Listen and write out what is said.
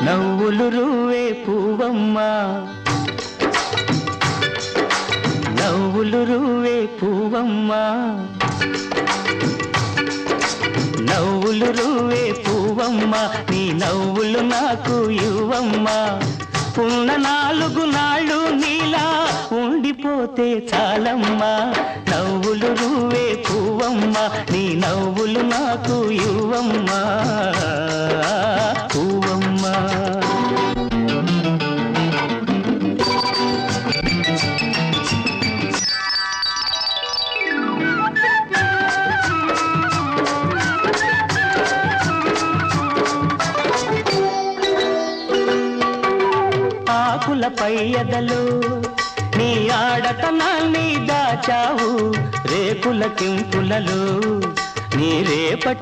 నవ్వులు రువ్వే పువ్వమ్మ నవ్వులు రువ్వే పువ్వమ్మ నవ్వులు రువ్వే పువ్వమ్మ నీ నవ్వులు నాకు ఇవ్వమ్మ ఉన్న 4 నాళ్ళు నీలా ఉండిపోతే చాలమ్మా నవ్వులు రువ్వే పువ్వమ్మ నీ నవ్వులు నాకు ఇవ్వమ్మా పువ్వమ్మ ఆకులపై ఎదలు నీ ఆడతనాన్ని దాచావు రేకుల కింపులలో నీ రేపటి